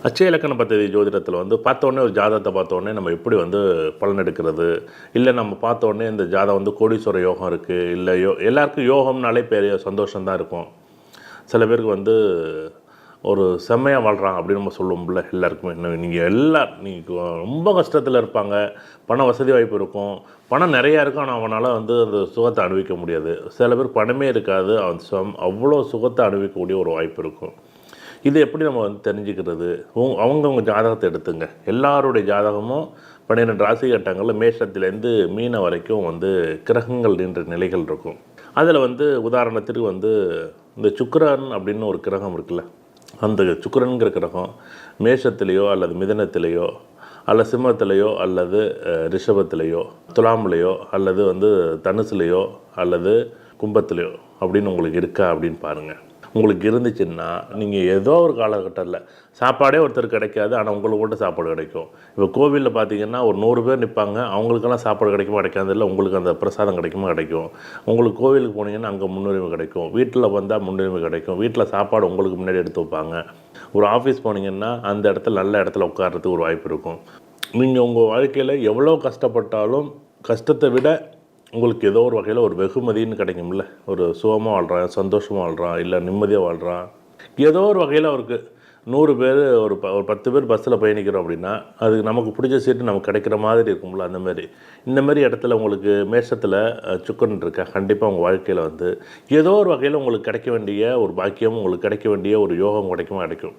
அச்சய இலக்கண பദ്ധதி ஜோதிடத்தில் வந்து பார்த்தோன்னே ஒரு ஜாதகத்தை பார்த்தோன்னே நம்ம எப்படி வந்து பலன் எடுக்கிறது, இல்லை நம்ம பார்த்தோன்னே இந்த ஜாதகம் வந்து கோடீஸ்வர யோகம் இருக்குது, இல்லை எல்லாருக்கும் யோகம்னாலே பெரிய சந்தோஷம் தான் இருக்கும். சில பேருக்கு வந்து ஒரு செம்மையாக வாழ்கிறாங்க அப்படின்னு நம்ம சொல்லுவோம்ல எல்லாருக்குமே. நீங்கள் ரொம்ப கஷ்டத்தில் இருப்பாங்க, பண வசதி வாய்ப்பு இருக்கும், பணம் நிறையா இருக்கும், ஆனால் அவனால் வந்து அந்த சுகத்தை அனுபவிக்க முடியாது. சில பேர் பணமே இருக்காது, அவ்வளோ சுகத்தை அனுபவிக்கக்கூடிய ஒரு வாய்ப்பு இருக்கும். இது எப்படி நம்ம வந்து தெரிஞ்சுக்கிறது? அவங்கவுங்க ஜாதகத்தை எடுத்துங்க. எல்லாருடைய ஜாதகமும் 12 ராசி கட்டங்களில் மேஷத்துலேருந்து மீன வரைக்கும் வந்து கிரகங்கள் நின்ற நிலைகள் இருக்கும். அதில் வந்து உதாரணத்திற்கு வந்து இந்த சுக்கிரன் அப்படின்னு ஒரு கிரகம் இருக்குல்ல, அந்த சுக்கிரன்கிற கிரகம் மேஷத்துலேயோ அல்லது மிதனத்திலேயோ அல்லது சிம்மத்திலேயோ அல்லது ரிஷபத்திலேயோ துலாம்லேயோ அல்லது வந்து தனுசுலேயோ அல்லது கும்பத்திலேயோ அப்படின்னு உங்களுக்கு இருக்கா அப்படின்னு பாருங்கள். உங்களுக்கு இருந்துச்சுன்னா நீங்கள் ஏதோ ஒரு காலகட்டத்தில் சாப்பாடே ஒருத்தர் கிடைக்காது, ஆனால் உங்களுக்கு மட்டும் சாப்பாடு கிடைக்கும். இப்போ கோவிலில் பார்த்தீங்கன்னா ஒரு 100 பேர் நிற்பாங்க, அவங்களுக்கெல்லாம் சாப்பாடு கிடைக்குமா கிடைக்காது, இல்லை உங்களுக்கு அந்த பிரசாதம் கிடைக்குமா கிடைக்கும். உங்களுக்கு கோவிலுக்கு போனீங்கன்னா அங்கே முன்னுரிமை கிடைக்கும், வீட்டில் வந்தால் முன்னுரிமை கிடைக்கும், வீட்டில் சாப்பாடு உங்களுக்கு முன்னாடி எடுத்து வைப்பாங்க. ஒரு ஆஃபீஸ் போனீங்கன்னா அந்த இடத்துல நல்ல இடத்துல உட்கார்றதுக்கு ஒரு வாய்ப்பு இருக்கும். நீங்கள் உங்கள் வாழ்க்கையில் எவ்வளோ கஷ்டப்பட்டாலும் கஷ்டத்தை விட உங்களுக்கு ஏதோ ஒரு வகையில் ஒரு வெகுமதின்னு கிடைக்கும்ல. ஒரு சுகமாக வாழ்கிறான், சந்தோஷமாக வாழ்கிறான், இல்லை நிம்மதியாக வாழ்கிறான், ஏதோ ஒரு வகையில் அவருக்கு 100 பேர் ஒரு 10 பேர் பஸ்ஸில் பயணிக்கிறோம் அப்படின்னா அதுக்கு நமக்கு பிடிச்ச சீட்டு நமக்கு கிடைக்கிற மாதிரி இருக்கும்ல. இந்த மாதிரி இடத்துல உங்களுக்கு மேஷத்தில் சுக்கரன் இருக்கா, கண்டிப்பாக உங்கள் வாழ்க்கையில் வந்து ஏதோ ஒரு வகையில் உங்களுக்கு கிடைக்க வேண்டிய ஒரு பாக்கியம், உங்களுக்கு கிடைக்க வேண்டிய ஒரு யோகம் கிடைக்கும்.